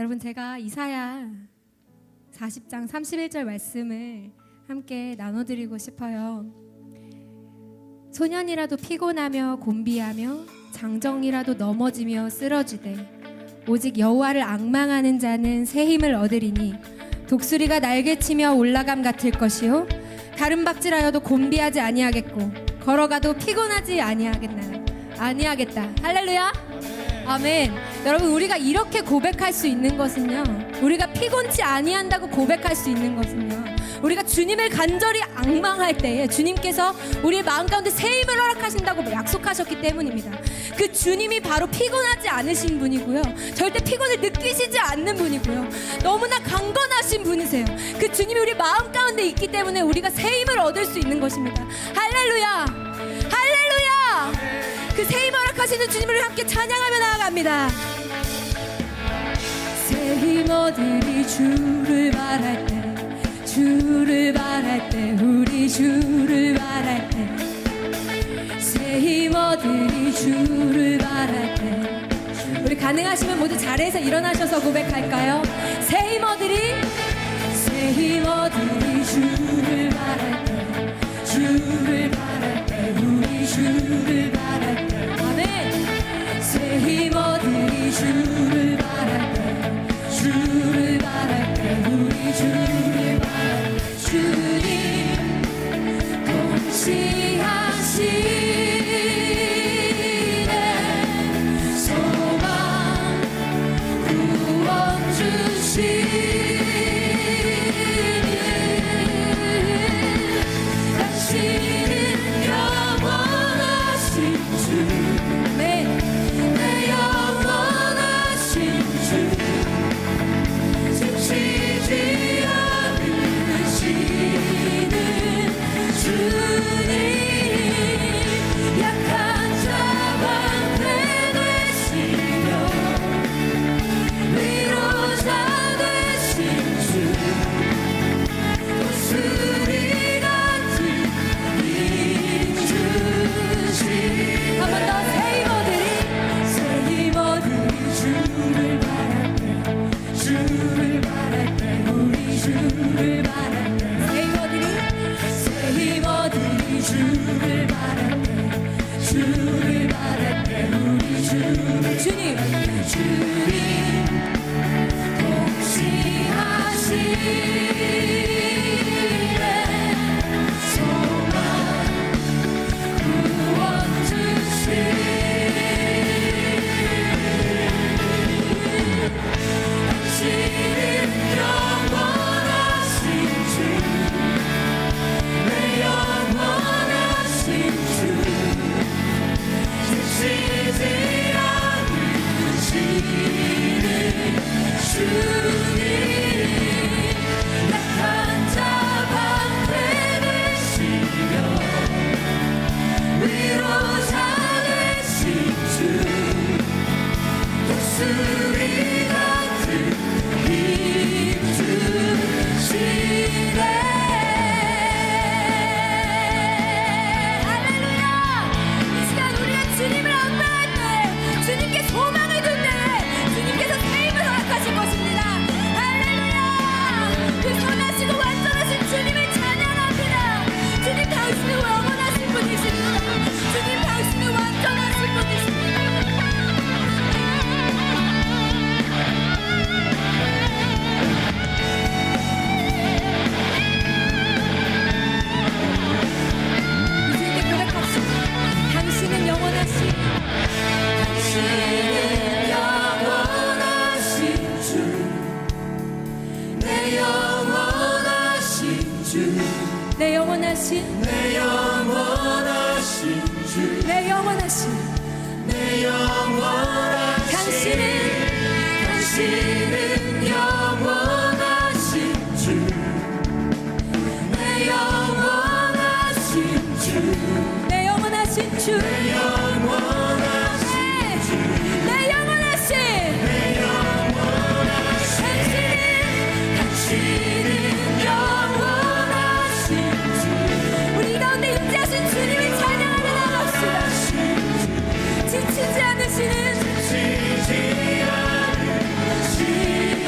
여러분, 제가 이사야 40장 31절 말씀을 함께 나눠드리고 싶어요. 소년이라도 피곤하며 곤비하며 장정이라도 넘어지며 쓰러지되 오직 여호와를 앙망하는 자는 새 힘을 얻으리니 독수리가 날개치며 올라감 같을 것이요 다른 박질하여도 곤비하지 아니하겠고 걸어가도 피곤하지 아니하겠다. 할렐루야. 아멘. 여러분, 우리가 이렇게 고백할 수 있는 것은요, 우리가 피곤치 아니한다고 고백할 수 있는 것은요, 우리가 주님을 간절히 앙망할 때에 주님께서 우리의 마음 가운데 새 힘을 허락하신다고 약속하셨기 때문입니다. 그 주님이 바로 피곤하지 않으신 분이고요, 절대 피곤을 느끼시지 않는 분이고요, 너무나 강건하신 분이세요. 그 주님이 우리 마음 가운데 있기 때문에 우리가 새 힘을 얻을 수 있는 것입니다. 할렐루야. 할렐루야. 그 새 힘 허락하시는 주님을 함께 찬양하며 나아갑니다. 새 힘 얻으리 주를 바랄 때, 주를 바랄 때, 우리 주를 바랄 때, 새 힘 얻으리 주를 바랄 때. 우리 가능하시면 모두 자리에서 일어나셔서 고백할까요? 새 힘 얻으리, 새 힘 얻으리 주를 바랄 때, 주를 바랄 때, 우리 주를 바랄 때. 아멘. 새 힘 얻으리 주를 바랄 때, 주를 바랄 때, 우리 주를 바랄 때. 주님 동시하시네 소망 구원 주시니 당신은 영원하신 주, 내 영원하신 주, 지치지 않으시는 주님, 약한 자 방패 되시며 위로자 되신 주, 독수리 같은 힘 주시. 한 번 더 새 힘 얻으리, 새 힘 얻으리 주를 바랄 때, 주를 바랄 때, 우리 주를 바랄 때. 새 힘 얻으리, 새 힘 얻으리 주를 바랄 때, 주를 바랄 때, 우리 주를. 주님 동시하시네 소망 구원 주시니 당신은 영원하신 주, 내 영원하신 주, 지치지 않으시는 주님, 약한 자 방패 되시며 위로자 되신 주, 독수리 같은 힘 주시네. 할렐루야. 이 시간 우리가 주님을 앙망할 때, 주님께 소망을 둘 때, 주님께서 새 힘을 허락하실 것입니다. 할렐루야. 그 선하시고 완전하신 주님을 찬양합니다. 주님 당신은 영원하신 분이십니다. 주님 당신은 완전하신 분이십니다. 주님께 고백합시다. 당신은 영원하신, 당신은 영원하신 주, 내 영원하신 주, 내 영원하신, 내 영원하신 주, 내 영원하신, 내 영원하신. 당신은 영원하신 주, 내 영원하신 주, 내 영원하신 주, 내 영원하신 주, 내 영원하신, 내 영원하신. 당신은 영원하신 주, 우리 가운데 임재하신 주님을 찬양하며 나갑시다. 지치지 않으시는, 지치지 않으시는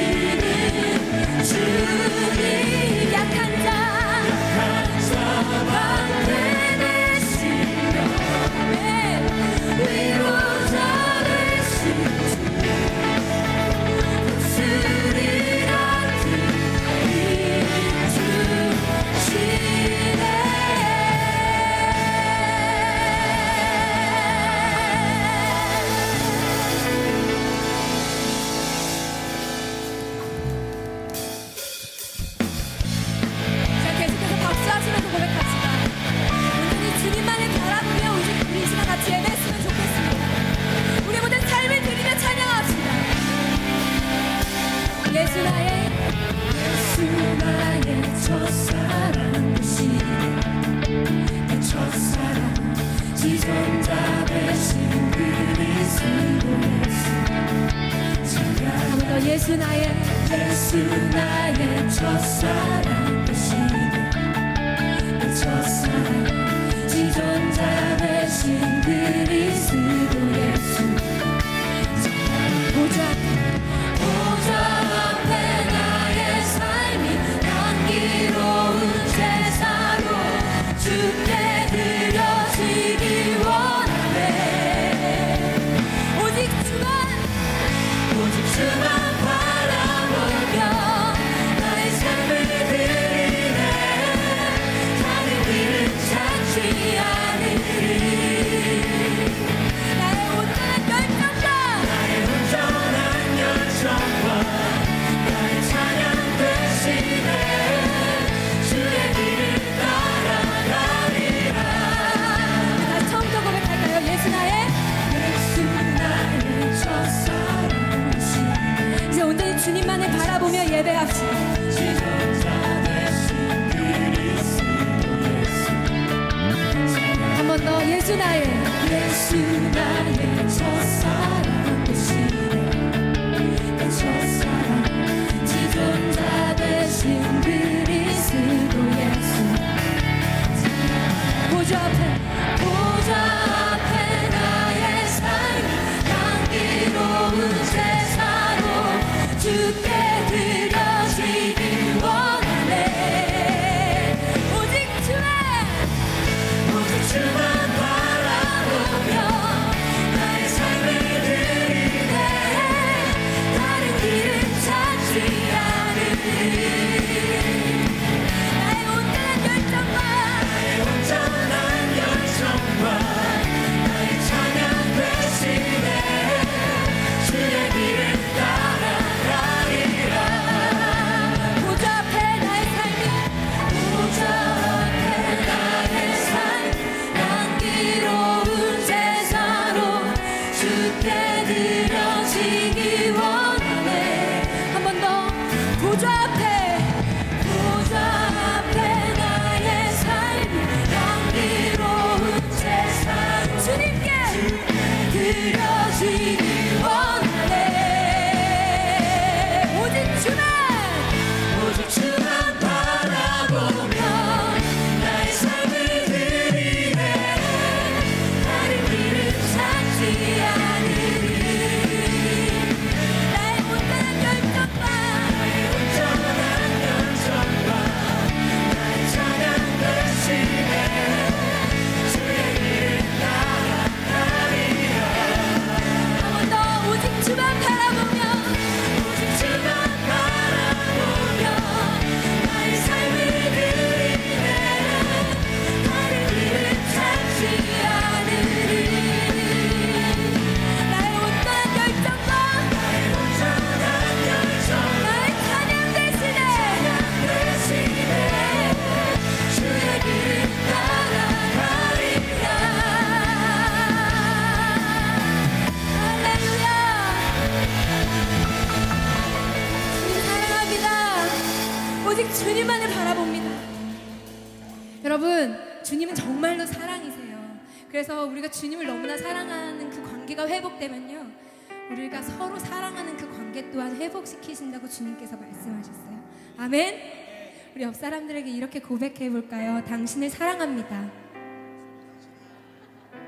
예수 나의 첫사랑 되시네. 내 첫사랑 지존자 되신 그리스도 예수. 보좌 앞에 나의 삶이 향기로운 제사로 주께 드려지길 원하네. 오직 주만 바라보며 나의 삶을 드리네. 다른 길은 찾지 않으리. 나의 온전한 열정과 나의 찬양 대신에 주의 길을 따라가리라. 다시 처음부터 고백할까요? 예수 나의 첫사랑. 이제 온전히 주님만을 바라보며 예배합시다. 한 번 더. 예수 나의 첫사랑 되시네. 내 첫사랑 지존자 되신 그리스도 예수. 보좌 앞에 나의 삶이 향기로운 제사로 주께 드려지길 원하네. 오직 주만 바라보며 나의 삶을 드리네. 다른 길은 찾지 않으리. 나의 온전한 열정과 나의 찬양 대신에 주의 길을 따라가리라. 보좌 앞에 나의 삶 향기로운 제사로 주께 드려지길 원하네. 한 번 더. 보좌 앞에 나의 삶이 향기로운 제사로 주님께 드려지길 원하네. 오직 주만 바라보며 나의 삶을 드리네. 다른 길은 찾지 않으리. 나의 온전한 열정과 나의 찬양 대신에 주의 길을 따라가리라. 한 번 더. 오직 주만 바라보며 나의 삶을 드리네. 다른 길은 찾지 않으리. 나의 온전한 열정과 나의 찬양 대신에 주의 길을 따라가리라. 할렐루야. 주님 사랑합니다. 오직 주님만을 바라봅니다. 여러분, 주님은 정말로 사랑이세요. 그래서 우리가 주님을 너무나 사랑하는 그 관계가 회복되면요, 우리가 서로 사랑하는 그 관계 또한 회복시키신다고 주님께서 말씀하셨어요. 아멘. 우리 옆 사람들에게 이렇게 고백해 볼까요? 당신을 사랑합니다.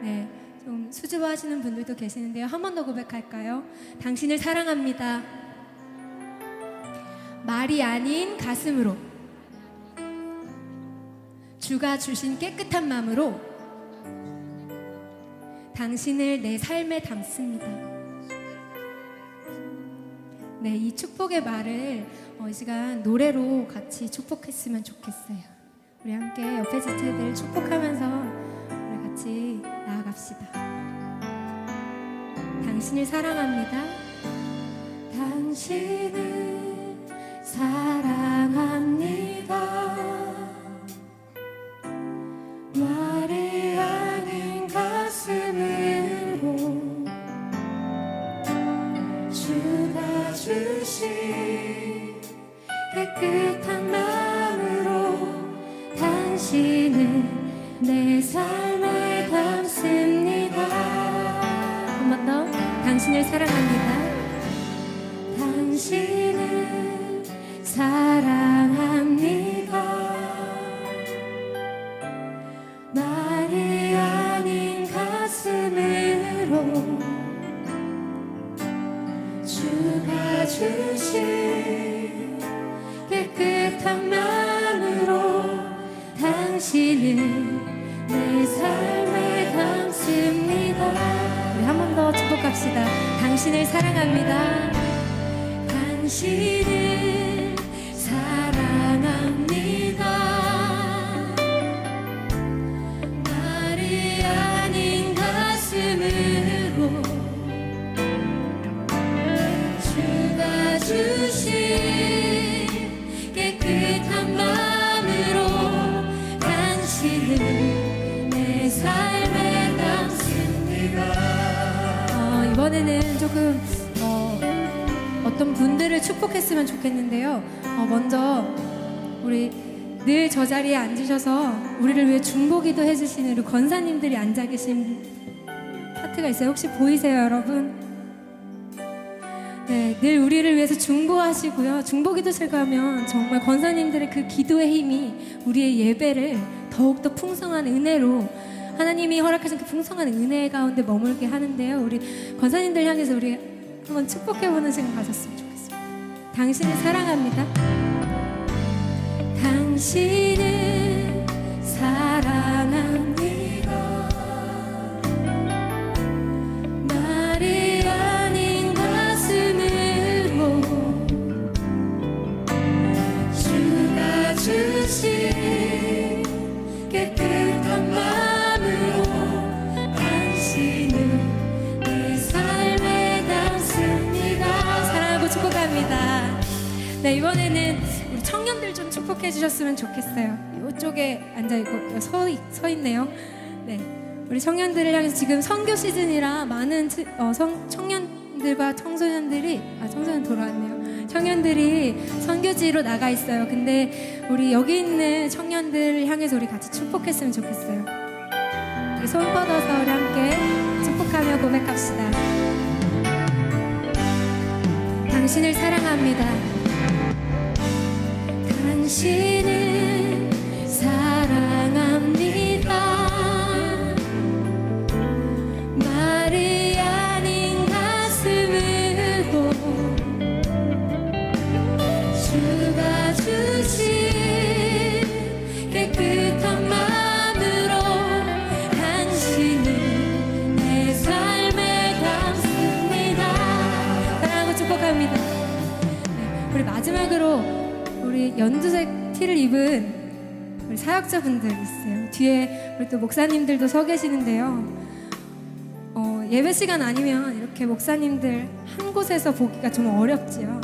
네, 좀 수줍어하시는 분들도 계시는데요. 한 번 더 고백할까요? 당신을 사랑합니다. 말이 아닌 가슴으로, 주가 주신 깨끗한 마음으로 당신을 내 삶에 담습니다. 네, 이 축복의 말을 이 시간 노래로 같이 축복했으면 좋겠어요. 우리 함께 옆에 지체들 축복하면서 우리 같이 나아갑시다. 당신을 사랑합니다. 당신을 사랑합니다. 말이 아닌 가슴으로 주가 주신 깨끗한 마음으로 당신을 내 삶에 담습니다. 한 번 더. 당신을 사랑합니다. 당신 삶으로 주가 주신 깨끗한 마음으로 당신은 내 삶에 담습니다. 우리 한 번 더 축복합시다. 당신을 사랑합니다. 당신을 사랑합니다. 말이 아닌 가슴으로 주가 주신 깨끗한 마음으로 당신은 내 삶에 담습니다. 이번에는 조금 어떤 분들을 축복했으면 좋겠는데요. 먼저 우리 늘 저 자리에 앉으셔서 우리를 위해 중보기도 해주시는 우리 권사님들이 앉아 계신 파트가 있어요. 혹시 보이세요, 여러분? 네, 늘 우리를 위해서 중보하시고요. 중보기도실 가면 정말 권사님들의 그 기도의 힘이 우리의 예배를 더욱더 풍성한 은혜로 하나님이 허락하신 그 풍성한 은혜 가운데 머물게 하는데요. 우리 권사님들 향해서 우리 한번 축복해보는 시간 가졌으면 좋겠습니다. 당신을 사랑합니다. 당신을 사랑합니다. 말이 아닌 가슴으로 주가 주신 깨끗한 마음으로 당신은 내 삶에 담습니다. 사랑하고 축복합니다. 네, 이번에는 우리 청년들 좀 축복해 주셨으면 좋겠어요. 이쪽에 앉아있고 서 있네요. 네, 우리 청년들을 향해서 지금 선교 시즌이라 많은 청년들과 청소년들이 청소년 돌아왔네요. 청년들이 선교지로 나가 있어요. 근데 우리 여기 있는 청년들을 향해서 우리 같이 축복했으면 좋겠어요. 우리 손 뻗어서 우리 함께 축복하며 고백합시다. 당신을 사랑합니다. 당신을 사랑합니다. 말이 아닌 가슴으로 주가 주신 깨끗한 마음으로 당신은 내 삶에 담습니다. 사랑하고 축복합니다. 네, 우리 마지막으로 우리 연두색 티를 입은 우리 사역자분들 있어요. 뒤에 우리 또 목사님들도 서 계시는데요. 예배 시간 아니면 이렇게 목사님들 한 곳에서 보기가 좀 어렵지요.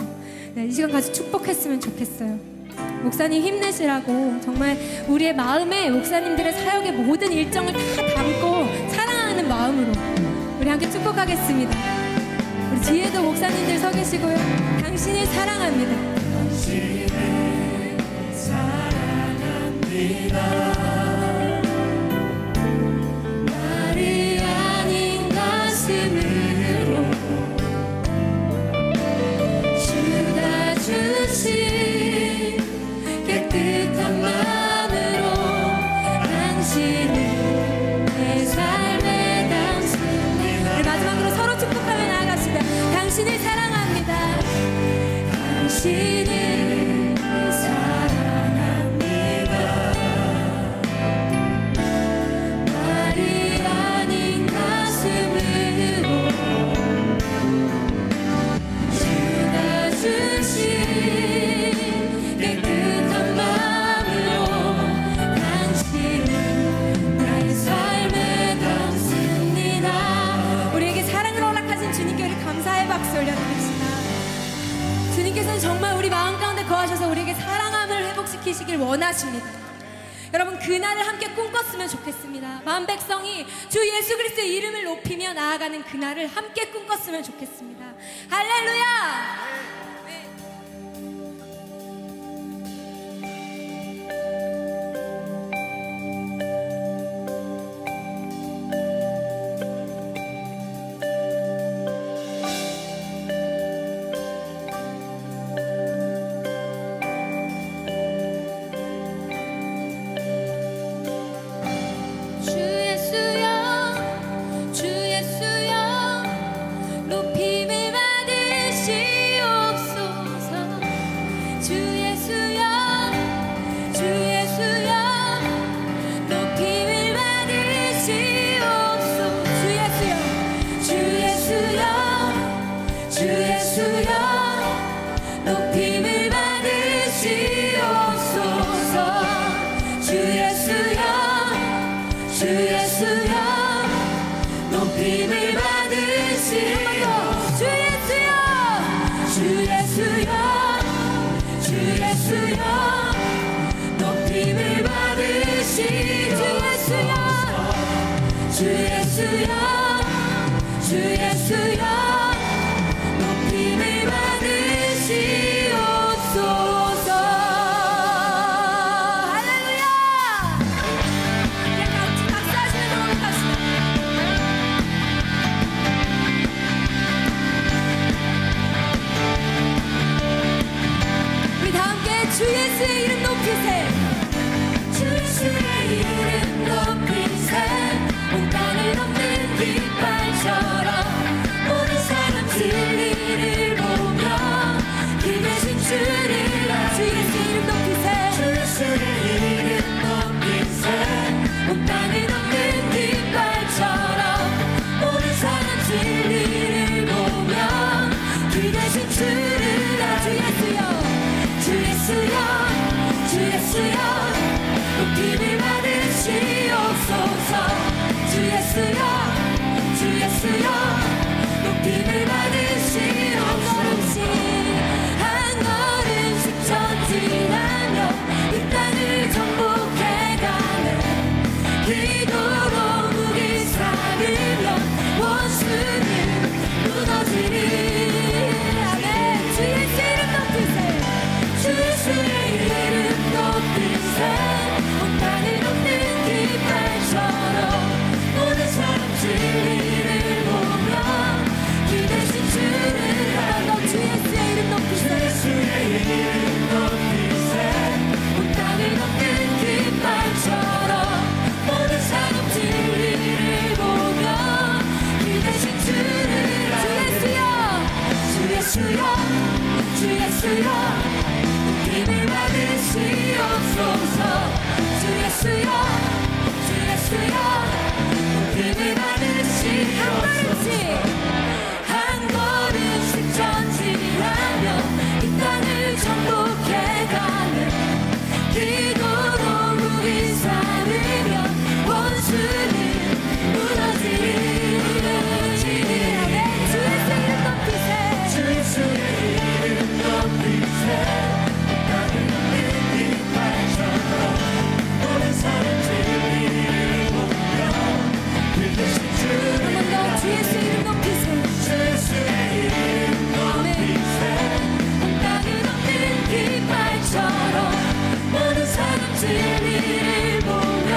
네, 이 시간 같이 축복했으면 좋겠어요. 목사님 힘내시라고 정말 우리의 마음에 목사님들의 사역의 모든 일정을 다 담고 사랑하는 마음으로 우리 함께 축복하겠습니다. 우리 뒤에도 목사님들 서 계시고요. 당신을 사랑합니다. 당신을 사랑합니다. 말이 아닌 가슴으로 주가 주신 깨끗한 마음으로 당신은 내 삶에 담습니다. 마지막으로 서로 축복하며 나아갑시다. 당신을 사랑합니다. 당신을 사랑합니다. 말이 아닌 가슴으로 주가 주신 깨끗한 마음으로 당신은 내 삶에 담습니다. 우리에게 사랑을 허락하신 주님께 우리 감사의 박수 올려드립시다. 주님께서는 정말 우리 마음 가운데 거하셔서 우리에게 사랑함을 회복시키시길 원하십니다. 여러분, 그날을 함께 꿈꿨으면 좋겠습니다. 마음 백성이 주 예수 그리스도의 이름을 높이며 나아가는 그날을 함께 꿈꿨으면 좋겠습니다. 할렐루야! 주 예수여 높임을 받으시옵소서. 주 예수여 주 예수여 높임을 받으시옵소서. 주 예수여 주 예수여 주 예수여 높임을 받으시옵소서. 주 예수여 주 예수여 높임을 받으시옵소서. 할렐루야. 그냥 같이 박수하시면 넘어갑시다. 우리 다 함께 주 예수의 이름 높이세. 주 예수의 이름 높이세. 온 땅을 덮는 깃발처럼 모든 사람 진리를 보며 그 대신 주를 주 예수의 이름 높이세. 주 예수의 이름 높이세. 온 땅을 덮는 깃발처럼 모든 사람 진리를 보며 그 대신 주를 주 예수여 주 예수여 주 예수여 높임을 받으시옵소서. 주 예수여 주 예수여 높임을 받으시옵소서. 한 걸음씩 전진하며 이 땅을 정복해가는 기도로 무기 삼으며 원수는 무너지리. 아멘. 주 예수의 이름 높이세. 주 예수의 이름 높이세. 온 땅을 덮는 깃발처럼 모든 사람 진리를 보며 그 대신 주를 알아. 주 예수의 이름 높이세. 주 예수의 이름 높이세. 온 땅을 덮는 깃발처럼 모든 사람 진리를 보며 그 대신 주를 알아. 주 예수여 주 예수여 높임을 받으시옵소서. 주 예수여 주 예수여 높임을 받으시옵소서. 한 걸음씩 전진하며 이 땅을 정복해가는 기도로 무기 삼으며 원수는 무너지리. 주 예수의 이름 높이세. 주 예수의 이름 높이세. 온 땅을 덮는 깃발처럼 모든 사람 진리를 보며 그 대신 주를 주 예수의 이름 높이세. 주 예수의 이름 높이세. 온 땅을 덮는 깃발처럼 모든 사람 진리를 보며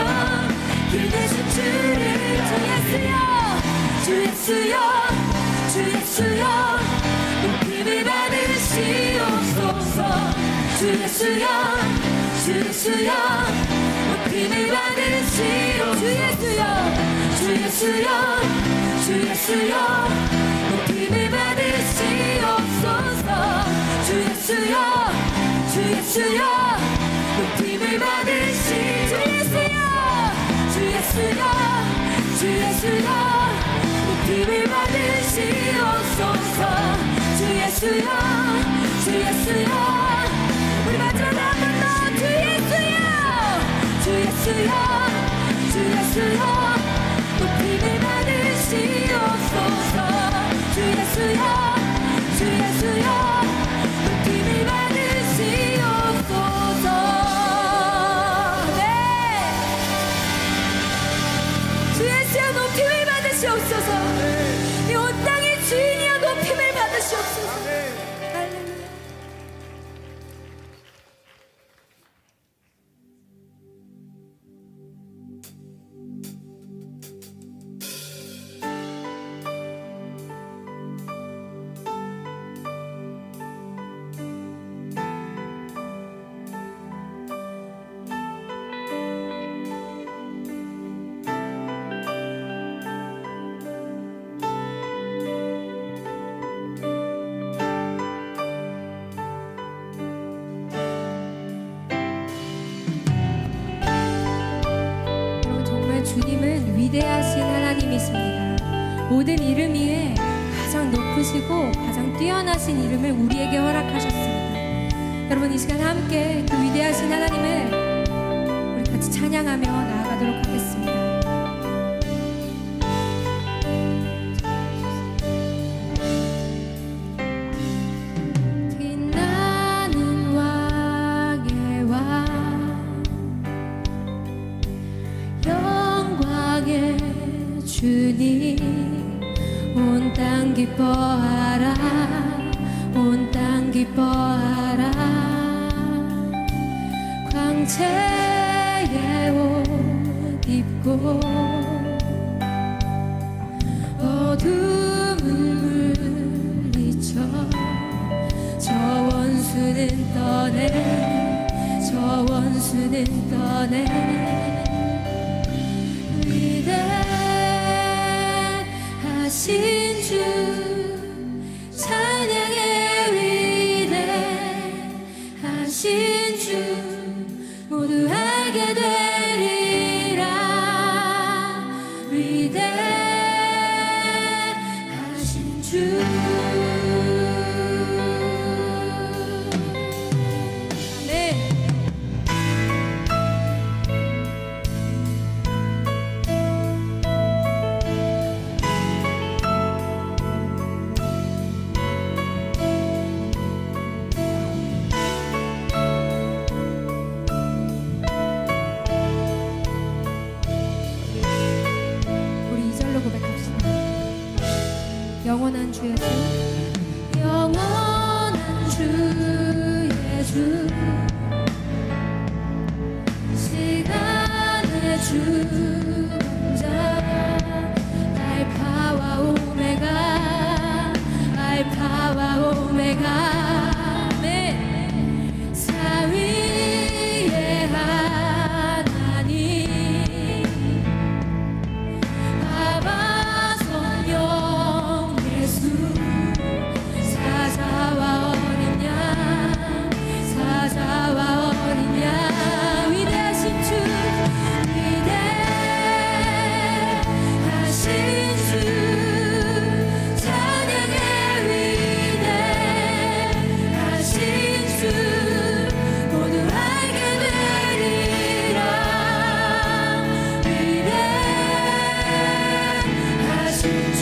그 대신 주를 주 예수여 주 예수여 주 예수여 높임을 받으시옵소서. 주 예수여 주 예수여 높임을 받으시옵소서. 주 예수여 주 예수여 주 예수여 높임을 받으시옵소서. 주 예수여 주 예수여 높임을 받으시옵소서. 주 예수여 주 예수여 높임을 받으시옵소서. 주 예수여 주 예수여 우리 마지막 한 번 더. 주 예수여 주 예수여 주 예수여 높임을 받으시옵소서. 주 예수여 주 예수여 높임을 받으시옵소서. 네. 주 예수여 높임을 받으시옵소서. 이 온 땅의 주인이여 높임을 받으시옵소서. 할렐루야. 주님은 위대하신 하나님이십니다. 모든 이름 위에 가장 높으시고 가장 뛰어나신 이름을 우리에게 허락하셨습니다. 여러분, 이 시간 함께 그 위대하신 하나님을 우리 같이 찬양하며 나아가도록 하겠습니다. 빛나는 왕의 왕, 영광의 주님, 온 땅 기뻐하라, 온 땅 기뻐하라. 광채의 옷 입고 어둠을 물리쳐 저 원수는 떠내, 저 원수는 떠내. 위대하신 주 찬양의 위대하신 주 모두 알게 되리라. 위대하신 주. 네. 고백합시다. 영원한 주의 주, 영원한 주의 주, 시간의 주자, 알파와 오메가, 알파와 오메가. 네. 사위의 하나님, 사자와 어린 양, 사자와 어린 양. 위대하신 주, 위대하신 주 찬양의 위대하신 주 모두 알게 되리라. 위대하신 주.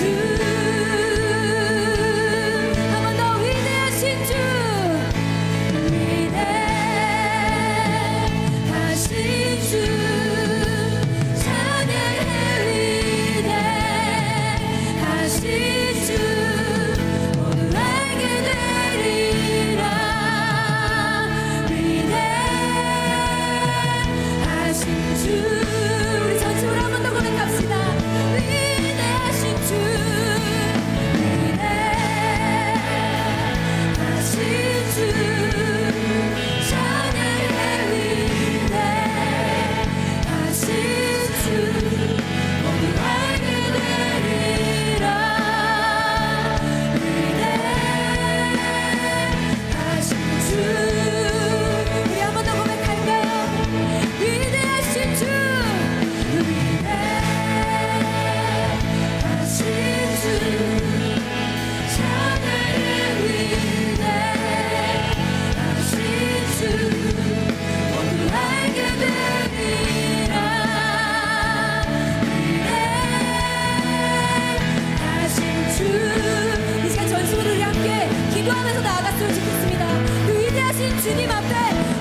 기도하면서 나아갔으면 좋겠습니다. 그 위대하신 주님 앞에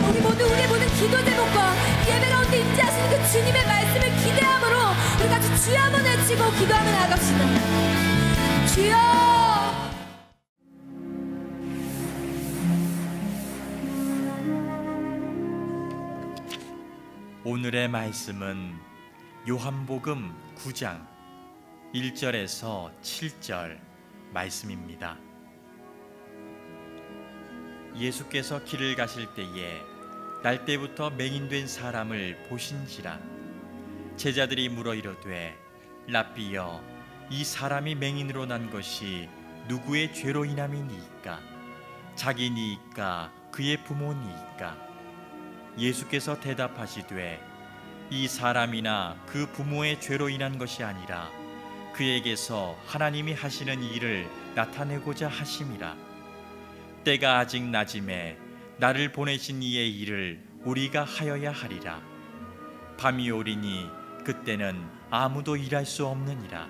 우리 모든 기도 제목과 예배 가운데 임재하시는 그 주님의 말씀을 기대함으로 우리 같이 주여 한번 외치고 기도하며 나아갑시다. 주여. 오늘의 말씀은 요한복음 9장 1절에서 7절 말씀입니다. 예수께서 길을 가실 때에 날 때부터 맹인된 사람을 보신지라. 제자들이 물어 이르되 랍비여, 이 사람이 맹인으로 난 것이 누구의 죄로 인함이니이까? 자기니이까 그의 부모니이까? 예수께서 대답하시되 이 사람이나 그 부모의 죄로 인한 것이 아니라 그에게서 하나님이 하시는 일을 나타내고자 하심이라. 때가 아직 낮음에 나를 보내신 이의 일을 우리가 하여야 하리라. 밤이 오리니 그때는 아무도 일할 수 없느니라.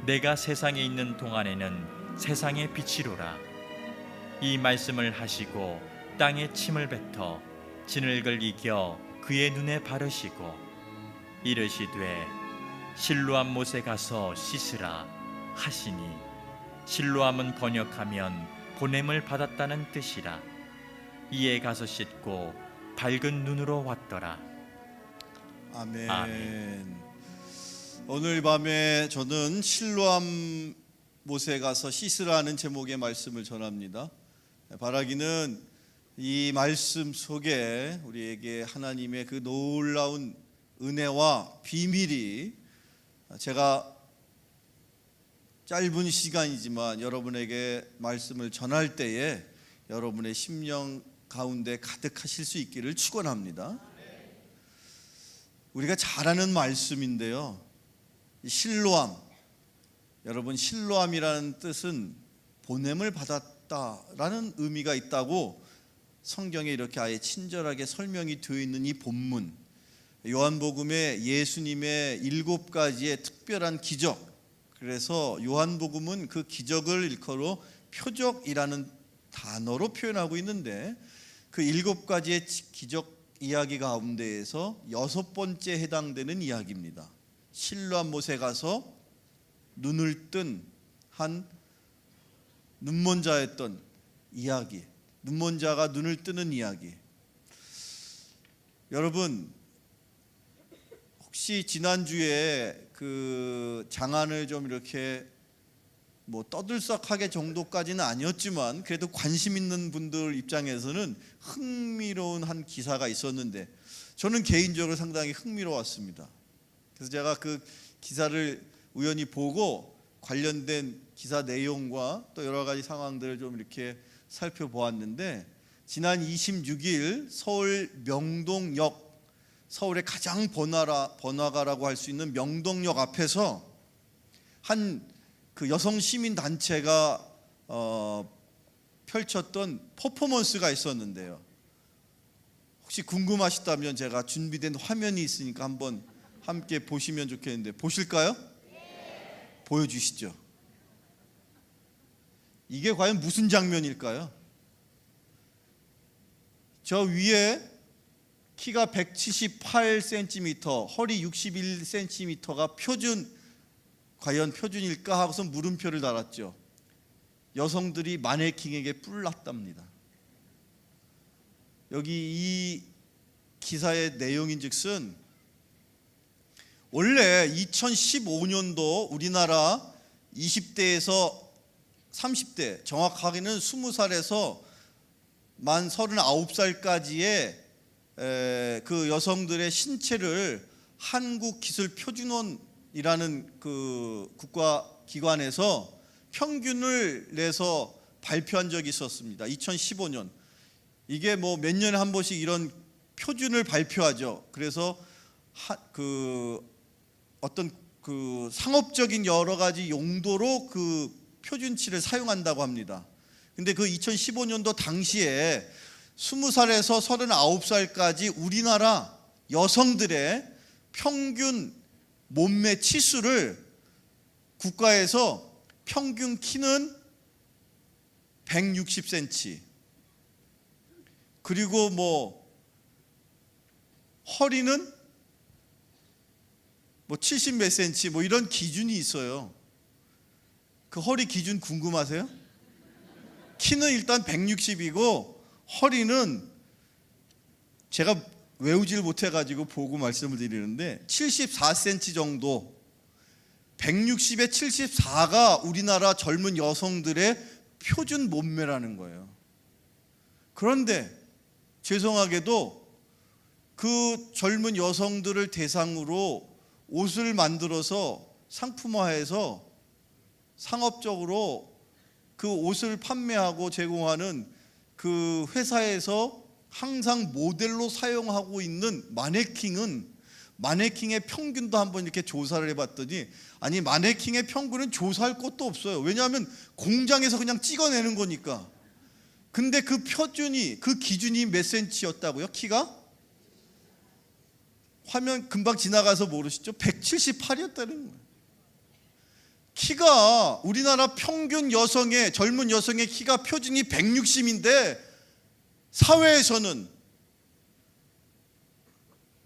내가 세상에 있는 동안에는 세상의 빛이로라. 이 말씀을 하시고 땅에 침을 뱉어 진흙을 이겨 그의 눈에 바르시고 이르시되 실로암 못에 가서 씻으라 하시니, 실로암은 번역하면 보냄을 받았다는 뜻이라. 이에 가서 씻고 밝은 눈으로 왔더라. 아멘. 아멘. 오늘 밤에 저는 실로암 못에 가서 씻으라는 제목의 말씀을 전합니다. 바라기는 이 말씀 속에 우리에게 하나님의 그 놀라운 은혜와 비밀이, 제가 짧은 시간이지만 여러분에게 말씀을 전할 때에 여러분의 심령 가운데 가득하실 수 있기를 축원합니다. 우리가 잘 아는 말씀인데요, 실로암, 여러분, 실로암이라는 뜻은 보냄을 받았다라는 의미가 있다고 성경에 이렇게 아예 친절하게 설명이 되어 있는 이 본문, 요한복음에 예수님의 7가지의 특별한 기적, 그래서 요한복음은 그 기적을 일컬어 표적이라는 단어로 표현하고 있는데, 그 7가지의 기적 이야기 가운데에서 6번째 해당되는 이야기입니다. 실로암 못에 가서 눈을 뜬 한 눈먼 자였던 이야기, 눈먼 자가 눈을 뜨는 이야기. 여러분, 혹시 지난주에 그 장안을 좀 이렇게 뭐 떠들썩하게 정도까지는 아니었지만 그래도 관심 있는 분들 입장에서는 흥미로운 한 기사가 있었는데, 저는 개인적으로 상당히 흥미로웠습니다. 그래서 제가 그 기사를 우연히 보고 관련된 기사 내용과 또 여러 가지 상황들을 좀 이렇게 살펴보았는데, 지난 26일 서울 명동역, 서울의 가장 번화가라고 할 수 있는 명동역 앞에서 한 그 여성 시민 단체가 펼쳤던 퍼포먼스가 있었는데요. 혹시 궁금하시다면 제가 준비된 화면이 있으니까 한번 함께 보시면 좋겠는데, 보실까요? 네. 보여주시죠. 이게 과연 무슨 장면일까요? 저 위에 키가 178cm, 허리 61cm가 과연 표준일까 하고서 물음표를 달았죠. 여성들이 마네킹에게 뿔났답니다. 여기 이 기사의 내용인즉슨, 원래 2015년도 우리나라 20대에서 30대, 정확하게는 20살에서 만 39살까지의 그 여성들의 신체를 한국기술표준원이라는 그 국가기관에서 평균을 내서 발표한 적이 있었습니다. 2015년. 이게 뭐 몇 년에 한 번씩 이런 표준을 발표하죠. 그래서 어떤 그 상업적인 여러 가지 용도로 그 표준치를 사용한다고 합니다. 근데 그 2015년도 당시에 20살에서 39살까지 우리나라 여성들의 평균 몸매 치수를 국가에서 평균 키는 160cm, 그리고 뭐 허리는 뭐 70 몇 cm, 뭐 이런 기준이 있어요. 그 허리 기준 궁금하세요? 키는 일단 160이고 허리는 제가 외우지를 못해가지고 보고 말씀을 드리는데 74cm 정도, 160에 74가 우리나라 젊은 여성들의 표준 몸매라는 거예요. 그런데 죄송하게도 그 젊은 여성들을 대상으로 옷을 만들어서 상품화해서 상업적으로 그 옷을 판매하고 제공하는 그 회사에서 항상 모델로 사용하고 있는 마네킹은 마네킹의 평균도 한번 이렇게 조사를 해봤더니, 아니 마네킹의 평균은 조사할 것도 없어요. 왜냐하면 공장에서 그냥 찍어내는 거니까. 근데 그 표준이, 그 기준이 몇 센치였다고요? 키가? 화면 금방 지나가서 모르시죠? 178이었다는 거예요. 키가 우리나라 평균 여성의, 젊은 여성의 키가 표준이 160인데 사회에서는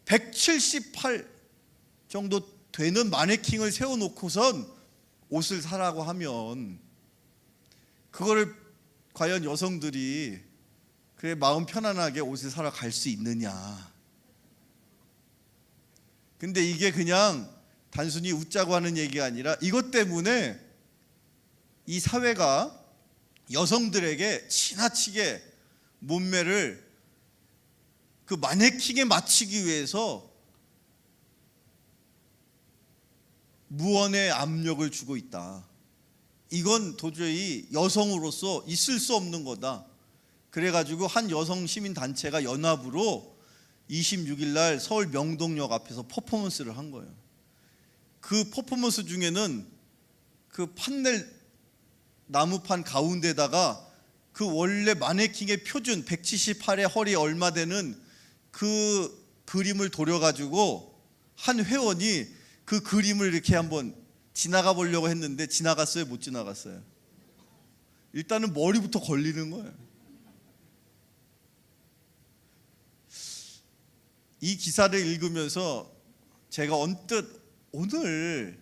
178 정도 되는 마네킹을 세워놓고선 옷을 사라고 하면 그거를 과연 여성들이 그래 마음 편안하게 옷을 사러 갈 수 있느냐. 근데 이게 그냥 단순히 웃자고 하는 얘기가 아니라 이것 때문에 이 사회가 여성들에게 지나치게 몸매를 그 마네킹에 맞추기 위해서 무언의 압력을 주고 있다. 이건 도저히 여성으로서 있을 수 없는 거다. 그래가지고 한 여성 시민단체가 연합으로 26일 날 서울 명동역 앞에서 퍼포먼스를 한 거예요. 그 퍼포먼스 중에는 그 판넬 나무판 가운데다가 그 원래 마네킹의 표준 178의 허리 얼마 되는 그 그림을 도려가지고 한 회원이 그 그림을 이렇게 한번 지나가 보려고 했는데 지나갔어요? 못 지나갔어요? 일단은 머리부터 걸리는 거예요. 이 기사를 읽으면서 제가 언뜻 오늘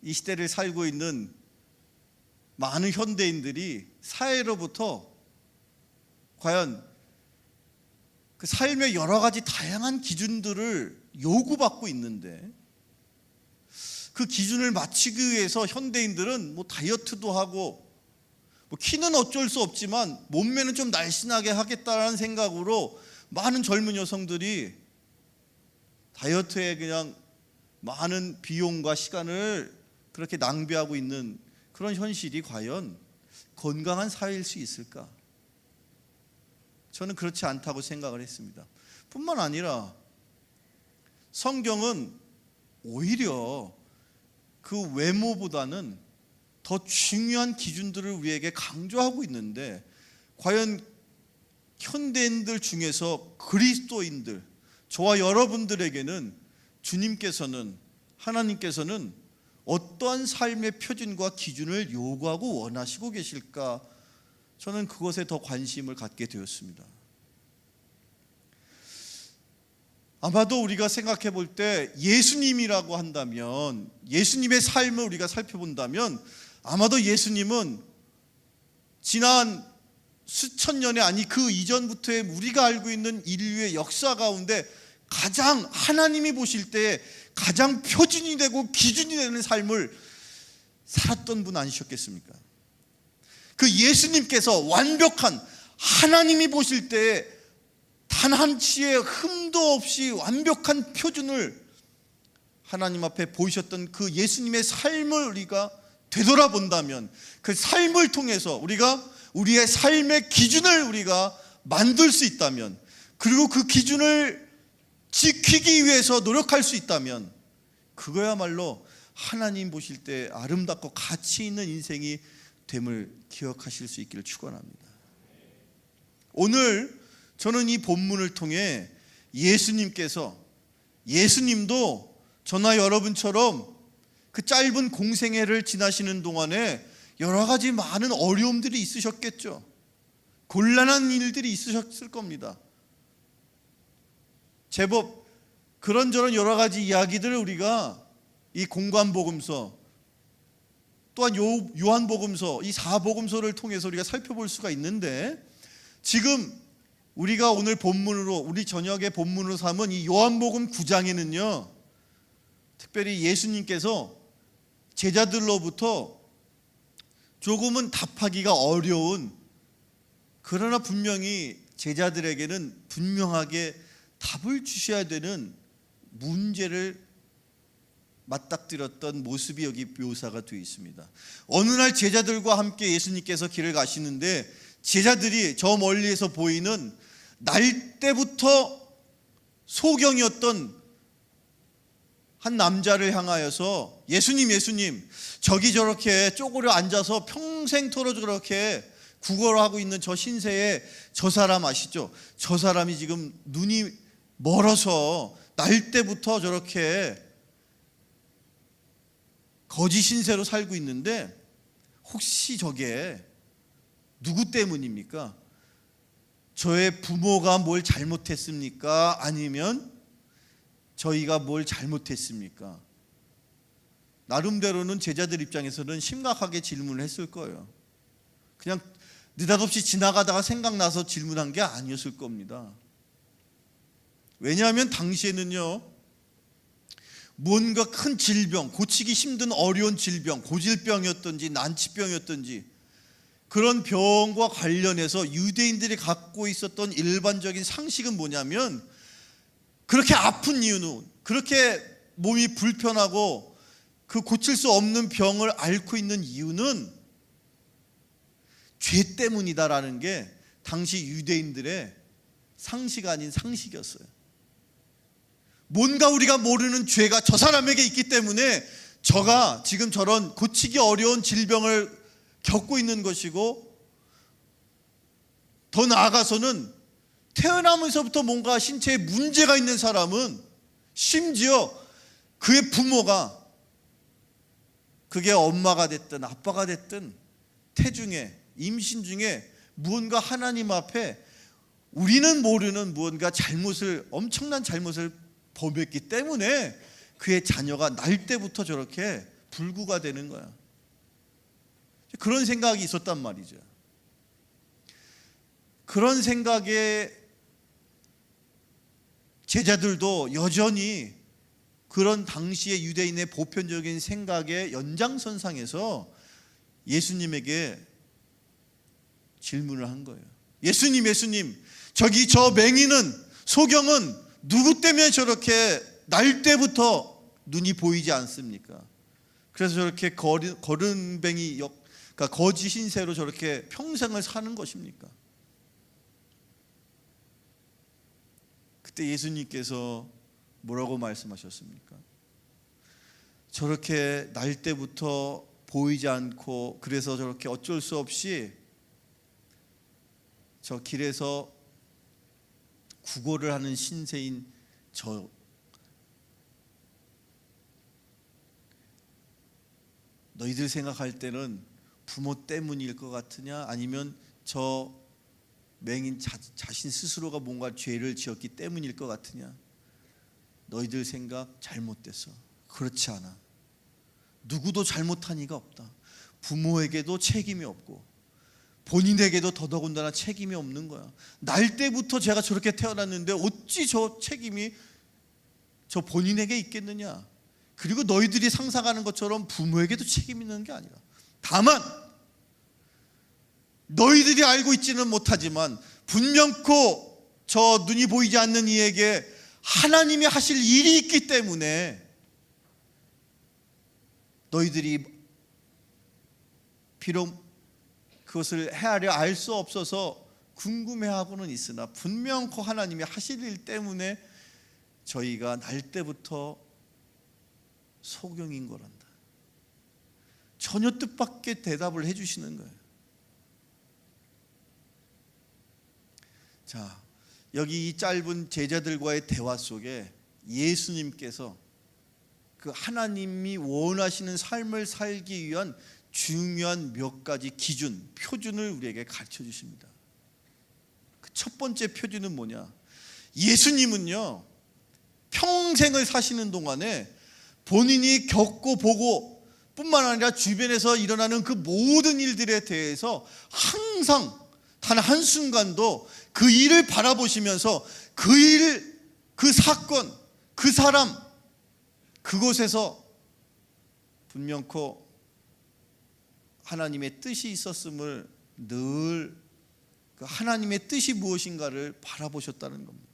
이 시대를 살고 있는 많은 현대인들이 사회로부터 과연 그 삶의 여러 가지 다양한 기준들을 요구받고 있는데 그 기준을 맞추기 위해서 현대인들은 뭐 다이어트도 하고 뭐 키는 어쩔 수 없지만 몸매는 좀 날씬하게 하겠다라는 생각으로 많은 젊은 여성들이 다이어트에 그냥 많은 비용과 시간을 그렇게 낭비하고 있는 그런 현실이 과연 건강한 사회일 수 있을까? 저는 그렇지 않다고 생각을 했습니다. 뿐만 아니라 성경은 오히려 그 외모보다는 더 중요한 기준들을 우리에게 강조하고 있는데 과연 현대인들 중에서 그리스도인들, 저와 여러분들에게는 주님께서는, 하나님께서는 어떠한 삶의 표준과 기준을 요구하고 원하시고 계실까? 저는 그것에 더 관심을 갖게 되었습니다. 아마도 우리가 생각해 볼 때 예수님이라고 한다면, 예수님의 삶을 우리가 살펴본다면 아마도 예수님은 지난 수천 년의, 아니 그 이전부터의 우리가 알고 있는 인류의 역사 가운데 가장 하나님이 보실 때 가장 표준이 되고 기준이 되는 삶을 살았던 분 아니셨겠습니까? 그 예수님께서 완벽한, 하나님이 보실 때 단 한치의 흠도 없이 완벽한 표준을 하나님 앞에 보이셨던 그 예수님의 삶을 우리가 되돌아본다면 그 삶을 통해서 우리가 우리의 삶의 기준을 우리가 만들 수 있다면, 그리고 그 기준을 지키기 위해서 노력할 수 있다면 그거야말로 하나님 보실 때 아름답고 가치 있는 인생이 됨을 기억하실 수 있기를 축원합니다. 오늘 저는 이 본문을 통해 예수님도 저나 여러분처럼 그 짧은 공생애를 지나시는 동안에 여러 가지 많은 어려움들이 있으셨겠죠. 곤란한 일들이 있으셨을 겁니다. 제법 그런저런 여러 가지 이야기들을 우리가 이 공관복음서 또한 요한복음서, 이 4복음서를 통해서 우리가 살펴볼 수가 있는데, 지금 우리가 오늘 본문으로, 우리 저녁의 본문으로 삼은 이 요한복음 9장에는요 특별히 예수님께서 제자들로부터 조금은 답하기가 어려운, 그러나 분명히 제자들에게는 분명하게 답을 주셔야 되는 문제를 맞닥뜨렸던 모습이 여기 묘사가 되어 있습니다. 어느 날 제자들과 함께 예수님께서 길을 가시는데 제자들이 저 멀리에서 보이는 날 때부터 소경이었던 한 남자를 향하여서 예수님, 예수님, 저기 저렇게 쪼그려 앉아서 평생토록 저렇게 구걸을 하고 있는 저 신세에 저 사람 아시죠? 저 사람이 지금 눈이 멀어서 날 때부터 저렇게 거짓 신세로 살고 있는데 혹시 저게 누구 때문입니까? 저의 부모가 뭘 잘못했습니까? 아니면 저희가 뭘 잘못했습니까? 나름대로는 제자들 입장에서는 심각하게 질문을 했을 거예요. 그냥 느닷없이 지나가다가 생각나서 질문한 게 아니었을 겁니다. 왜냐하면 당시에는요, 뭔가 큰 질병, 고치기 힘든 어려운 질병, 고질병이었든지 난치병이었든지 그런 병과 관련해서 유대인들이 갖고 있었던 일반적인 상식은 뭐냐면, 그렇게 아픈 이유는, 그렇게 몸이 불편하고 그 고칠 수 없는 병을 앓고 있는 이유는 죄 때문이다라는 게 당시 유대인들의 상식 아닌 상식이었어요. 뭔가 우리가 모르는 죄가 저 사람에게 있기 때문에 저가 지금 저런 고치기 어려운 질병을 겪고 있는 것이고, 더 나아가서는 태어나면서부터 뭔가 신체에 문제가 있는 사람은 심지어 그의 부모가, 그게 엄마가 됐든 아빠가 됐든 태중에 임신 중에 무언가 하나님 앞에 우리는 모르는 무언가 잘못을, 엄청난 잘못을 범했기 때문에 그의 자녀가 날 때부터 저렇게 불구가 되는 거야. 그런 생각이 있었단 말이죠. 그런 생각에 제자들도 여전히 그런 당시의 유대인의 보편적인 생각의 연장선상에서 예수님에게 질문을 한 거예요. 예수님, 예수님, 저기 저 맹인은, 소경은 누구 때문에 저렇게 날 때부터 눈이 보이지 않습니까? 그래서 저렇게 거른뱅이, 그러니까 거짓 신세로 저렇게 평생을 사는 것입니까? 그때 예수님께서 뭐라고 말씀하셨습니까? 저렇게 날 때부터 보이지 않고 그래서 저렇게 어쩔 수 없이 저 길에서 구걸을 하는 신세인 저, 너희들 생각할 때는 부모 때문일 것 같으냐? 아니면 저 맹인 자신 스스로가 뭔가 죄를 지었기 때문일 것 같으냐? 너희들 생각 잘못됐어. 그렇지 않아. 누구도 잘못한 이가 없다. 부모에게도 책임이 없고 본인에게도 더더군다나 책임이 없는 거야. 날 때부터 제가 저렇게 태어났는데 어찌 저 책임이 저 본인에게 있겠느냐? 그리고 너희들이 상상하는 것처럼 부모에게도 책임 있는 게 아니라, 다만 너희들이 알고 있지는 못하지만 분명코 저 눈이 보이지 않는 이에게 하나님이 하실 일이 있기 때문에 너희들이 비록 그것을 헤아려 알 수 없어서 궁금해하고는 있으나 분명코 하나님이 하실 일 때문에 저희가 날 때부터 소경인 거란다. 전혀 뜻밖의 대답을 해주시는 거예요. 자, 여기 이 짧은 제자들과의 대화 속에 예수님께서 그 하나님이 원하시는 삶을 살기 위한 중요한 몇 가지 기준, 표준을 우리에게 가르쳐 주십니다. 그 첫 번째 표준은 뭐냐? 예수님은요, 평생을 사시는 동안에 본인이 겪고 보고 뿐만 아니라 주변에서 일어나는 그 모든 일들에 대해서 항상 단 한순간도 그 일을 바라보시면서 그 일, 그 사건, 그 사람, 그곳에서 분명코 하나님의 뜻이 있었음을 늘 그 하나님의 뜻이 무엇인가를 바라보셨다는 겁니다.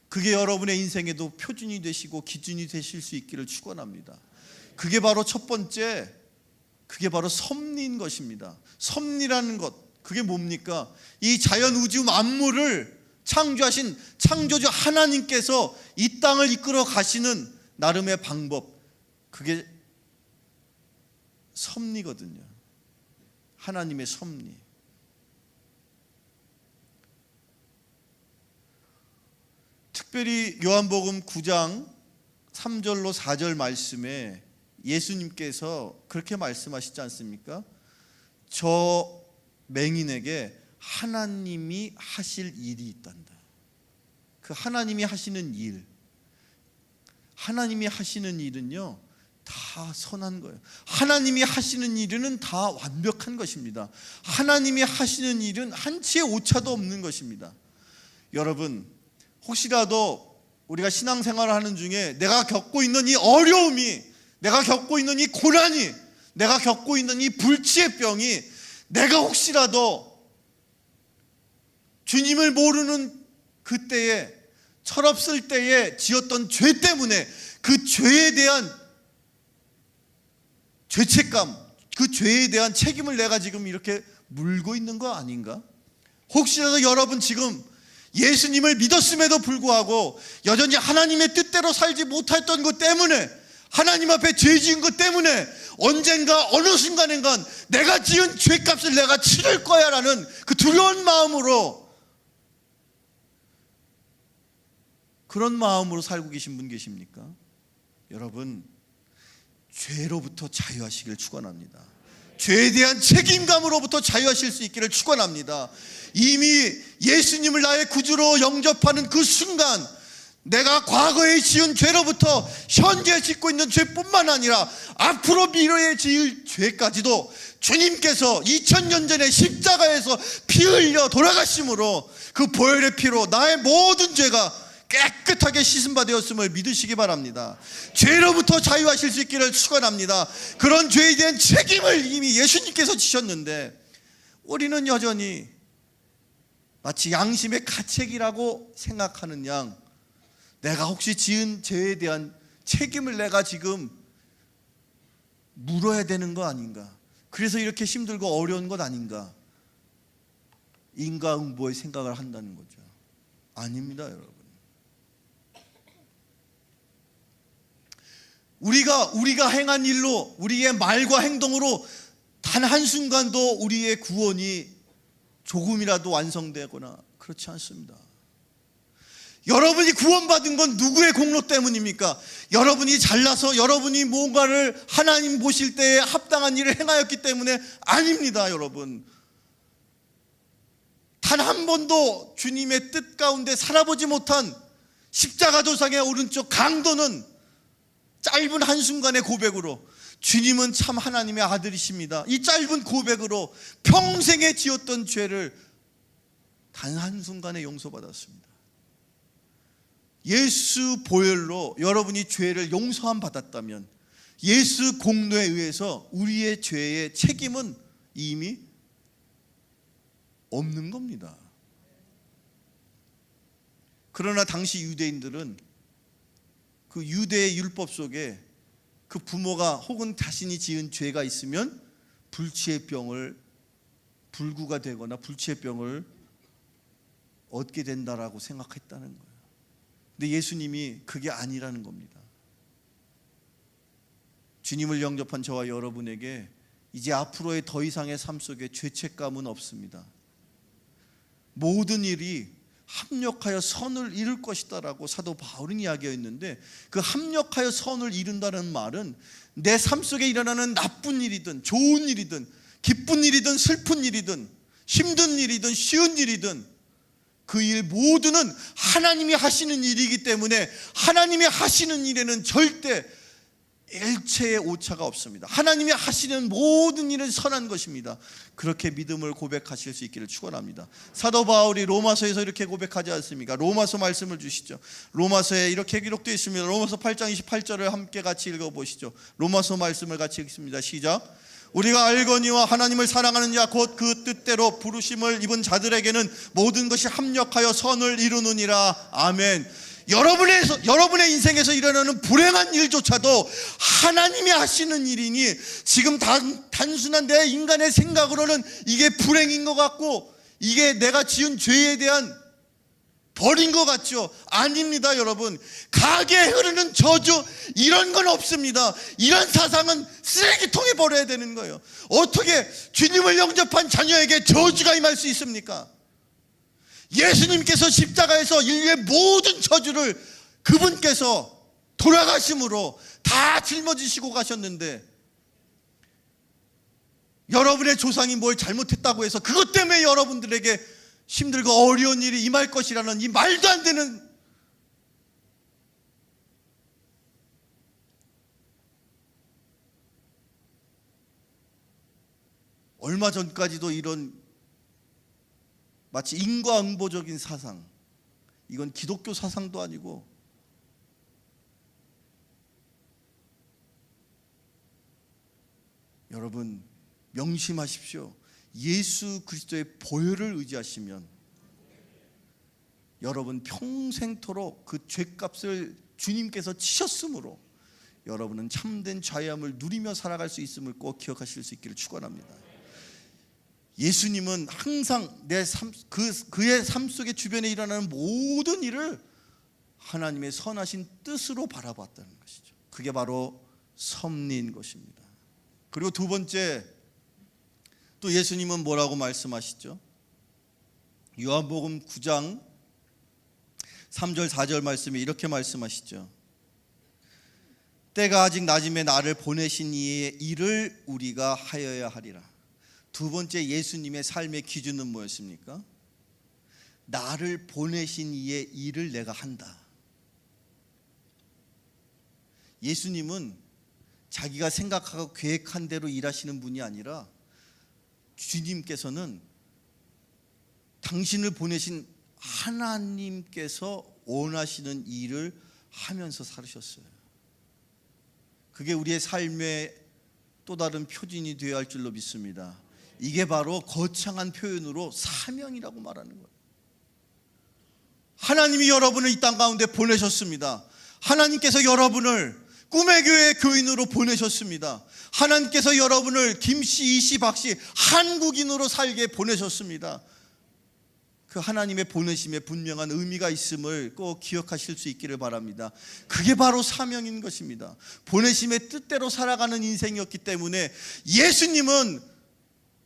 그게 여러분의 인생에도 표준이 되시고 기준이 되실 수 있기를 축원합니다. 그게 바로 첫 번째, 그게 바로 섭리인 것입니다. 섭리라는 것, 그게 뭡니까? 이 자연 우주 만물을 창조하신 창조주 하나님께서 이 땅을 이끌어 가시는 나름의 방법, 그게 섭리거든요. 하나님의 섭리. 특별히 요한복음 9장 3절로 4절 말씀에 예수님께서 그렇게 말씀하시지 않습니까? 저 맹인에게 하나님이 하실 일이 있단다. 그 하나님이 하시는 일, 하나님이 하시는 일은요 다 선한 거예요. 하나님이 하시는 일은 다 완벽한 것입니다. 하나님이 하시는 일은 한치의 오차도 없는 것입니다. 여러분, 혹시라도 우리가 신앙생활을 하는 중에 내가 겪고 있는 이 어려움이, 내가 겪고 있는 이 고난이, 내가 겪고 있는 이 불치의 병이, 내가 혹시라도 주님을 모르는 그때에, 철없을 때에 지었던 죄 때문에 그 죄에 대한 죄책감, 그 죄에 대한 책임을 내가 지금 이렇게 물고 있는 거 아닌가? 혹시라도 여러분 지금 예수님을 믿었음에도 불구하고 여전히 하나님의 뜻대로 살지 못했던 것 때문에, 하나님 앞에 죄 지은 것 때문에 언젠가 어느 순간인간 내가 지은 죄값을 내가 치를 거야 라는 그 두려운 마음으로, 그런 마음으로 살고 계신 분 계십니까? 여러분, 죄로부터 자유하시길 축원합니다. 죄에 대한 책임감으로부터 자유하실 수 있기를 축원합니다. 이미 예수님을 나의 구주로 영접하는 그 순간, 내가 과거에 지은 죄로부터 현재 짓고 있는 죄뿐만 아니라 앞으로 미래에 지을 죄까지도 주님께서 2000년 전에 십자가에서 피 흘려 돌아가심으로 그 보혈의 피로 나의 모든 죄가 깨끗하게 씻음바 되었음을 믿으시기 바랍니다. 죄로부터 자유하실 수 있기를 축원합니다. 그런 죄에 대한 책임을 이미 예수님께서 지셨는데, 우리는 여전히 마치 양심의 가책이라고 생각하는 양, 내가 혹시 지은 죄에 대한 책임을 내가 지금 물어야 되는 거 아닌가? 그래서 이렇게 힘들고 어려운 것 아닌가? 인과응보의 생각을 한다는 거죠. 아닙니다, 여러분. 우리가 행한 일로, 우리의 말과 행동으로 단 한순간도 우리의 구원이 조금이라도 완성되거나 그렇지 않습니다. 여러분이 구원받은 건 누구의 공로 때문입니까? 여러분이 잘나서 여러분이 뭔가를 하나님 보실 때에 합당한 일을 행하였기 때문에 아닙니다. 여러분, 단 한 번도 주님의 뜻 가운데 살아보지 못한 십자가 도상의 오른쪽 강도는 짧은 한순간의 고백으로 주님은 참 하나님의 아들이십니다, 이 짧은 고백으로 평생에 지었던 죄를 단 한순간에 용서받았습니다. 예수 보혈로 여러분이 죄를 용서함 받았다면, 예수 공로에 의해서 우리의 죄의 책임은 이미 없는 겁니다. 그러나 당시 유대인들은 그 유대의 율법 속에 그 부모가 혹은 자신이 지은 죄가 있으면 불치의 병을, 불구가 되거나 불치의 병을 얻게 된다라고 생각했다는 거예요. 근데 예수님이 그게 아니라는 겁니다. 주님을 영접한 저와 여러분에게 이제 앞으로의 더 이상의 삶 속에 죄책감은 없습니다. 모든 일이 합력하여 선을 이룰 것이다 라고 사도 바울은 이야기했는데, 그 합력하여 선을 이룬다는 말은 내 삶 속에 일어나는 나쁜 일이든 좋은 일이든 기쁜 일이든 슬픈 일이든 힘든 일이든 쉬운 일이든 그 일 모두는 하나님이 하시는 일이기 때문에 하나님이 하시는 일에는 절대 일체의 오차가 없습니다. 하나님이 하시는 모든 일은 선한 것입니다. 그렇게 믿음을 고백하실 수 있기를 축원합니다. 사도 바울이 로마서에서 이렇게 고백하지 않습니까? 로마서 말씀을 주시죠. 로마서에 이렇게 기록되어 있습니다. 로마서 8장 28절을 함께 같이 읽어보시죠. 로마서 말씀을 같이 읽습니다. 시작. 우리가 알거니와 하나님을 사랑하는 자 곧 그 뜻대로 부르심을 입은 자들에게는 모든 것이 합력하여 선을 이루느니라. 아멘. 여러분의 인생에서 일어나는 불행한 일조차도 하나님이 하시는 일이니, 지금 단순한 내 인간의 생각으로는 이게 불행인 것 같고 이게 내가 지은 죄에 대한 버린 것 같죠? 아닙니다, 여러분. 가게에 흐르는 저주, 이런 건 없습니다. 이런 사상은 쓰레기통에 버려야 되는 거예요. 어떻게 주님을 영접한 자녀에게 저주가 임할 수 있습니까? 예수님께서 십자가에서 인류의 모든 저주를 그분께서 돌아가심으로 다 짊어지시고 가셨는데, 여러분의 조상이 뭘 잘못했다고 해서 그것 때문에 여러분들에게 힘들고 어려운 일이 임할 것이라는 이 말도 안 되는, 얼마 전까지도 이런 마치 인과응보적인 사상, 이건 기독교 사상도 아니고 여러분 명심하십시오. 예수 그리스도의 보혈을 의지하시면 여러분 평생토록 그 죄값을 주님께서 치셨으므로 여러분은 참된 자유함을 누리며 살아갈 수 있음을 꼭 기억하실 수 있기를 축원합니다. 예수님은 항상 그의 삶 속에 주변에 일어나는 모든 일을 하나님의 선하신 뜻으로 바라봤다는 것이죠. 그게 바로 섭리인 것입니다. 그리고 두 번째, 또 예수님은 뭐라고 말씀하시죠? 요한복음 9장 3절 4절 말씀에 이렇게 말씀하시죠. 때가 아직 낮음에 나를 보내신 이의 일을 우리가 하여야 하리라. 두 번째 예수님의 삶의 기준은 뭐였습니까? 나를 보내신 이의 일을 내가 한다. 예수님은 자기가 생각하고 계획한 대로 일하시는 분이 아니라 주님께서는 당신을 보내신 하나님께서 원하시는 일을 하면서 살으셨어요. 그게 우리의 삶의 또 다른 표징이 되어야 할 줄로 믿습니다. 이게 바로 거창한 표현으로 사명이라고 말하는 거예요. 하나님이 여러분을 이 땅 가운데 보내셨습니다. 하나님께서 여러분을 꿈의 교회 교인으로 보내셨습니다. 하나님께서 여러분을 김씨, 이씨, 박씨, 한국인으로 살게 보내셨습니다. 그 하나님의 보내심에 분명한 의미가 있음을 꼭 기억하실 수 있기를 바랍니다. 그게 바로 사명인 것입니다. 보내심의 뜻대로 살아가는 인생이었기 때문에 예수님은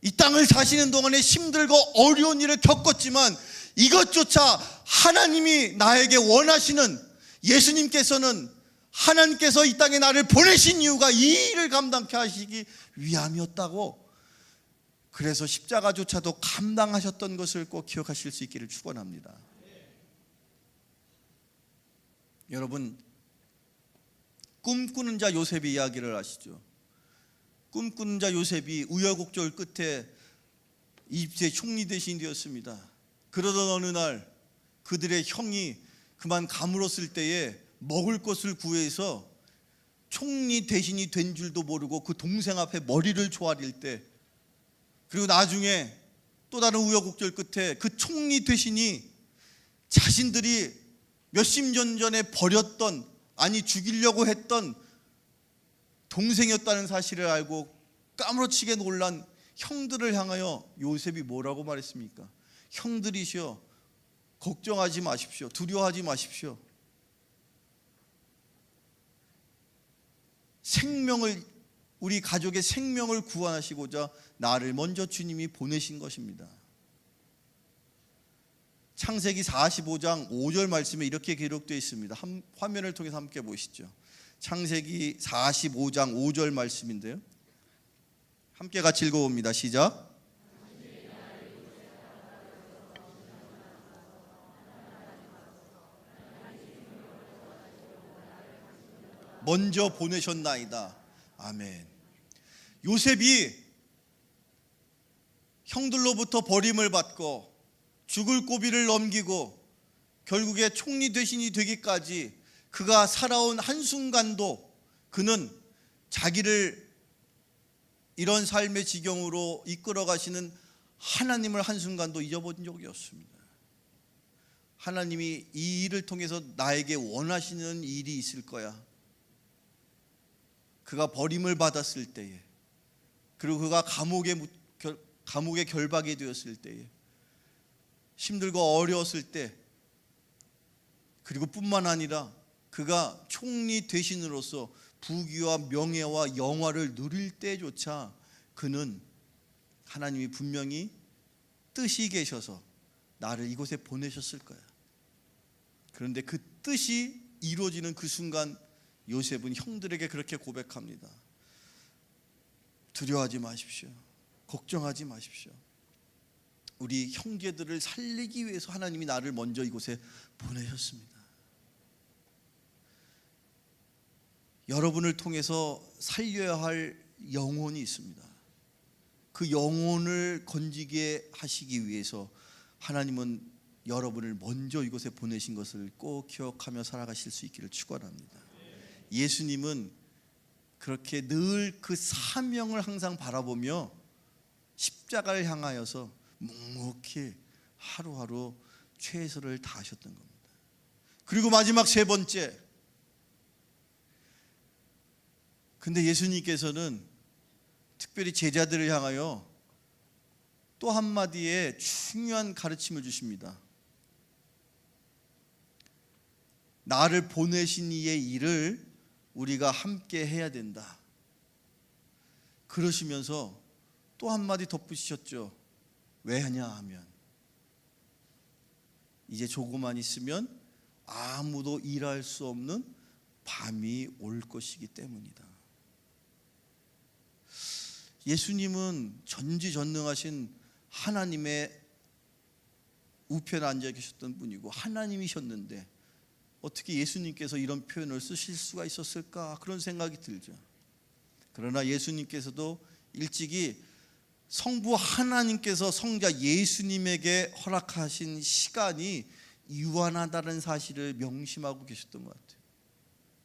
이 땅을 사시는 동안에 힘들고 어려운 일을 겪었지만 이것조차 하나님이 나에게 원하시는, 예수님께서는 하나님께서 이 땅에 나를 보내신 이유가 이 일을 감당케 하시기 위함이었다고, 그래서 십자가조차도 감당하셨던 것을 꼭 기억하실 수 있기를 축원합니다. 여러분, 꿈꾸는 자 요셉의 이야기를 아시죠? 꿈꾸는 자 요셉이 우여곡절 끝에 이집트의 총리 대신이 되었습니다. 그러던 어느 날 그들의 형이 그만 가물었을 때에 먹을 것을 구해서 총리 대신이 된 줄도 모르고 그 동생 앞에 머리를 조아릴 때, 그리고 나중에 또 다른 우여곡절 끝에 그 총리 대신이 자신들이 몇십 년 전에 버렸던, 아니 죽이려고 했던 동생이었다는 사실을 알고 까무러치게 놀란 형들을 향하여 요셉이 뭐라고 말했습니까? 형들이시여, 걱정하지 마십시오. 두려워하지 마십시오. 우리 가족의 생명을 구원하시고자 나를 먼저 주님이 보내신 것입니다. 창세기 45장 5절 말씀에 이렇게 기록되어 있습니다. 화면을 통해서 함께 보시죠. 창세기 45장 5절 말씀인데요, 함께 같이 읽어봅니다. 시작. 먼저 보내셨나이다. 아멘. 요셉이 형들로부터 버림을 받고 죽을 고비를 넘기고 결국에 총리 대신이 되기까지 그가 살아온 한순간도 그는 자기를 이런 삶의 지경으로 이끌어 가시는 하나님을 한순간도 잊어본 적이 없습니다. 하나님이 이 일을 통해서 나에게 원하시는 일이 있을 거야. 그가 버림을 받았을 때에, 그리고 그가 감옥에 결박이 되었을 때에, 힘들고 어려웠을 때 그리고 뿐만 아니라 그가 총리 대신으로서 부귀와 명예와 영화를 누릴 때조차 그는 하나님이 분명히 뜻이 계셔서 나를 이곳에 보내셨을 거야. 그런데 그 뜻이 이루어지는 그 순간 요셉은 형들에게 그렇게 고백합니다. 두려워하지 마십시오. 걱정하지 마십시오. 우리 형제들을 살리기 위해서 하나님이 나를 먼저 이곳에 보내셨습니다. 여러분을 통해서 살려야 할 영혼이 있습니다. 그 영혼을 건지게 하시기 위해서 하나님은 여러분을 먼저 이곳에 보내신 것을 꼭 기억하며 살아가실 수 있기를 축원합니다. 예수님은 그렇게 늘 그 사명을 항상 바라보며 십자가를 향하여서 묵묵히 하루하루 최선을 다하셨던 겁니다. 그리고 마지막 세 번째, 근데 예수님께서는 특별히 제자들을 향하여 또 한마디의 중요한 가르침을 주십니다. 나를 보내신 이의 일을 우리가 함께 해야 된다. 그러시면서 또 한마디 덧붙이셨죠. 왜 하냐 하면 이제 조금만 있으면 아무도 일할 수 없는 밤이 올 것이기 때문이다. 예수님은 전지전능하신 하나님의 우편에 앉아 계셨던 분이고 하나님이셨는데 어떻게 예수님께서 이런 표현을 쓰실 수가 있었을까? 그런 생각이 들죠. 그러나 예수님께서도 일찍이 성부 하나님께서 성자 예수님에게 허락하신 시간이 유한하다는 사실을 명심하고 계셨던 것 같아요.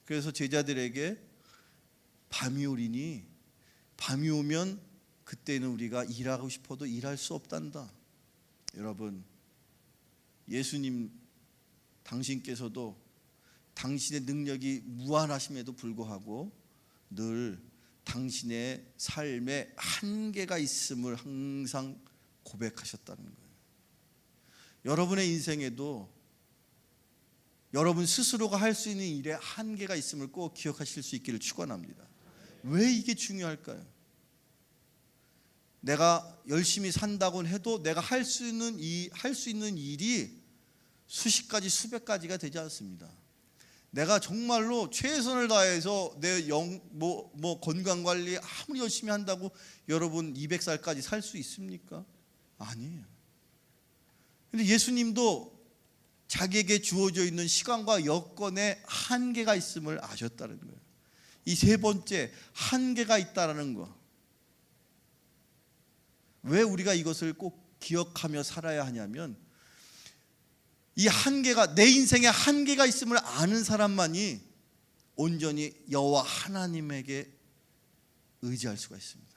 그래서 제자들에게 밤이 오리니 밤이 오면 그때는 우리가 일하고 싶어도 일할 수 없단다. 여러분, 예수님 당신께서도 당신의 능력이 무한하심에도 불구하고 늘 당신의 삶에 한계가 있음을 항상 고백하셨다는 거예요. 여러분의 인생에도 여러분 스스로가 할 수 있는 일에 한계가 있음을 꼭 기억하실 수 있기를 축원합니다. 왜 이게 중요할까요? 내가 열심히 산다고 해도 내가 할 수 있는 일이 수십 가지 수백 가지가 되지 않습니다. 내가 정말로 최선을 다해서 내 건강 관리 아무리 열심히 한다고 여러분 200살까지 살 수 있습니까? 아니에요. 근데 예수님도 자기에게 주어져 있는 시간과 여건에 한계가 있음을 아셨다는 거예요. 이 세 번째, 한계가 있다라는 거. 왜 우리가 이것을 꼭 기억하며 살아야 하냐면 이 한계가, 내 인생에 한계가 있음을 아는 사람만이 온전히 여호와 하나님에게 의지할 수가 있습니다.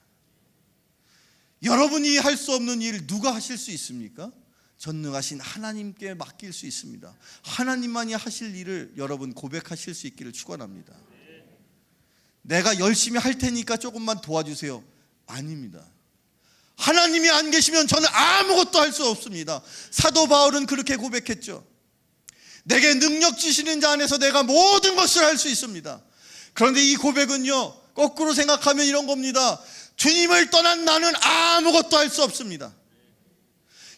여러분이 할 수 없는 일 누가 하실 수 있습니까? 전능하신 하나님께 맡길 수 있습니다. 하나님만이 하실 일을 여러분 고백하실 수 있기를 축원합니다. 내가 열심히 할 테니까 조금만 도와주세요. 아닙니다. 하나님이 안 계시면 저는 아무것도 할 수 없습니다. 사도 바울은 그렇게 고백했죠. 내게 능력 주시는 자 안에서 내가 모든 것을 할 수 있습니다. 그런데 이 고백은요, 거꾸로 생각하면 이런 겁니다. 주님을 떠난 나는 아무것도 할 수 없습니다.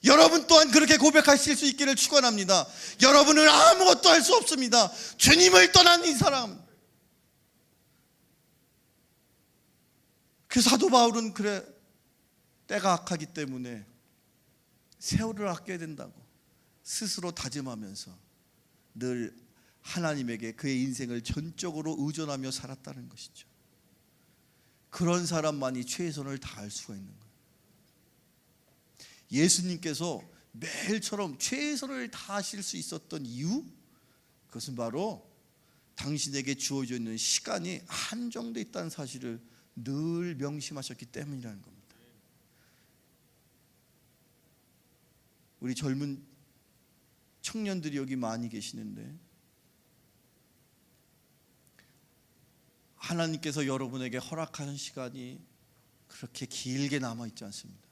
여러분 또한 그렇게 고백하실 수 있기를 축원합니다. 여러분은 아무것도 할 수 없습니다. 주님을 떠난 이 사람. 그 사도 바울은 그래, 때가 악하기 때문에 세월을 아껴야 된다고 스스로 다짐하면서 늘 하나님에게 그의 인생을 전적으로 의존하며 살았다는 것이죠. 그런 사람만이 최선을 다할 수가 있는 거예요. 예수님께서 매일처럼 최선을 다하실 수 있었던 이유, 그것은 바로 당신에게 주어져 있는 시간이 한정되어 있다는 사실을 늘 명심하셨기 때문이라는 겁니다. 우리 젊은 청년들이 여기 많이 계시는데 하나님께서 여러분에게 허락하는 시간이 그렇게 길게 남아있지 않습니다.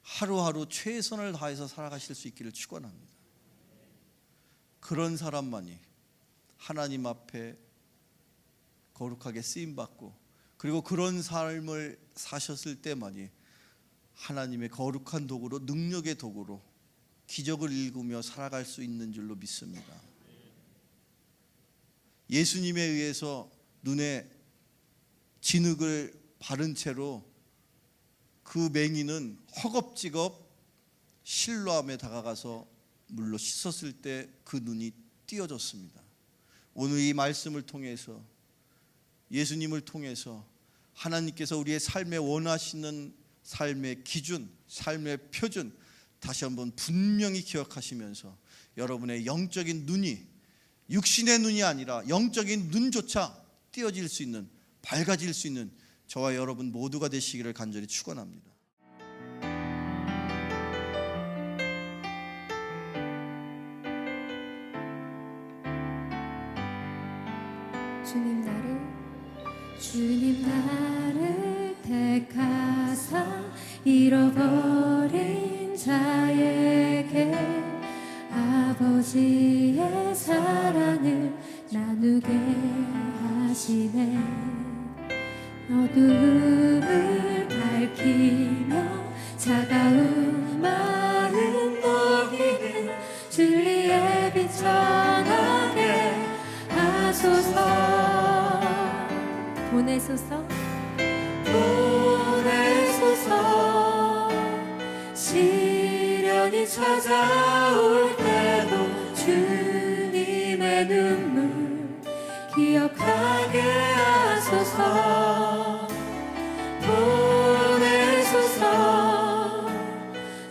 하루하루 최선을 다해서 살아가실 수 있기를 축원합니다. 그런 사람만이 하나님 앞에 거룩하게 쓰임받고, 그리고 그런 삶을 사셨을 때만이 하나님의 거룩한 도구로, 능력의 도구로 기적을 일구며 살아갈 수 있는 줄로 믿습니다. 예수님에 의해서 눈에 진흙을 바른 채로 그 맹인은 허겁지겁 실로암에 다가가서 물로 씻었을 때 그 눈이 띄어졌습니다. 오늘 이 말씀을 통해서, 예수님을 통해서 하나님께서 우리의 삶에 원하시는 삶의 기준, 삶의 표준 다시 한번 분명히 기억하시면서 여러분의 영적인 눈이, 육신의 눈이 아니라 영적인 눈조차 띄어질 수 있는, 밝아질 수 있는 저와 여러분 모두가 되시기를 간절히 축원합니다. 주님 나를 택하사 잃어버린 자에게 아버지의 사랑을 나누게 하시네. 어두움을 밝히며 차가운 마음 녹이는 진리의 빛 전하게 하소서. 보내소서, 보내소서. 시련이 찾아올 때도 주님의 눈물 기억하게 하소서. 보내소서.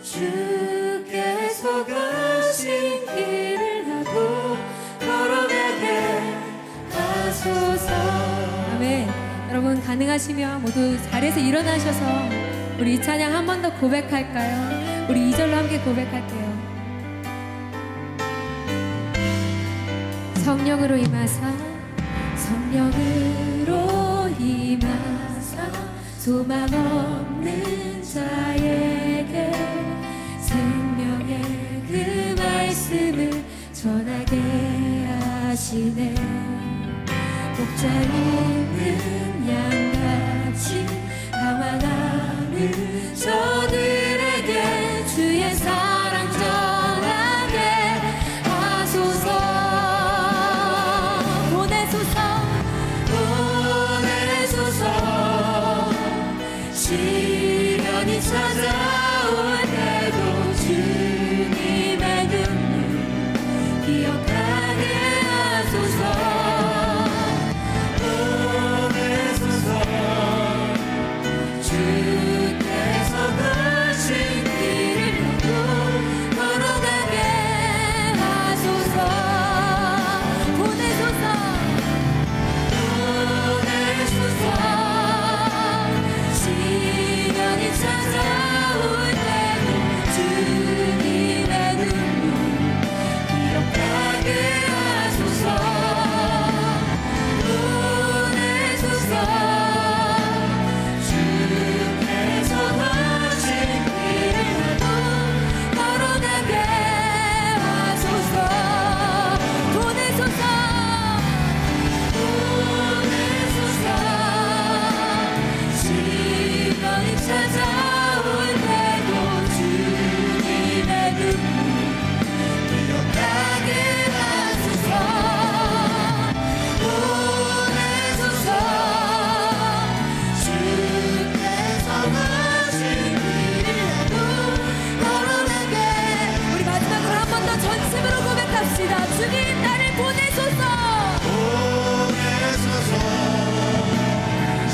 주께서 가신 길을 나도 걸어가게 하소서. 여러분 가능하시면 모두 자리에서 일어나셔서 우리 이 찬양 한 번 더 고백할까요? 우리 2절로 함께 고백할게요. 성령으로 임하사, 성령으로 임하사 소망 없는 자에게 생명의 그 말씀을 전하게 하시네. 목자 있는 양같이 강화하는 저들에게 주의 사랑 전하게 하소서. 보내소서, 보내소서. 시련이 찾아올 때도 주님의 눈물 기억하게 하소서. 주께서 가신 길을 나도 걸어가게 하소서. 보내소서, 보내소서. 시련이 찾아올 때도 주님의 눈물 기억하게 하소서. 보내소서. 주께서 가신 길을 나도 걸어가게 하소서. 보내소서, 보내소서. 시련이 찾아올 때도 주님의 눈물 기억하게 하소서. 보내소서. 주께서 가신 길을 나도 걸어가게. 우리 마지막으로 한 번 더 전심으로 고백합시다. 주님 나를 보내소서. 보내소서.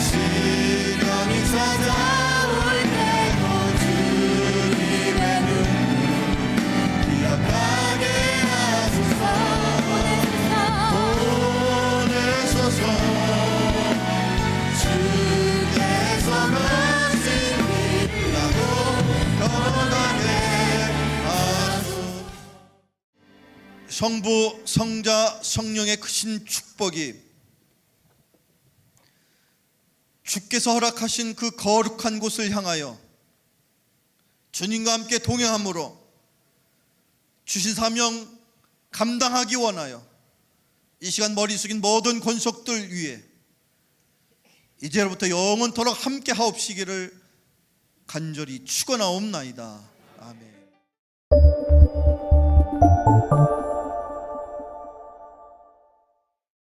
시련이 찾아올 때도 주님의 눈물 기억하게 하소서. 보내소서. 주께서 가신 길을 나도 걸어가게 하소서. 성부, 성자, 성령의 크신 축복이 주께서 허락하신 그 거룩한 곳을 향하여 주님과 함께 동행함으로 주신 사명 감당하기 원하여 이 시간 머리 숙인 모든 권속들 위에 이제로부터 영원토록 함께 하옵시기를 간절히 축원하옵나이다. 아멘.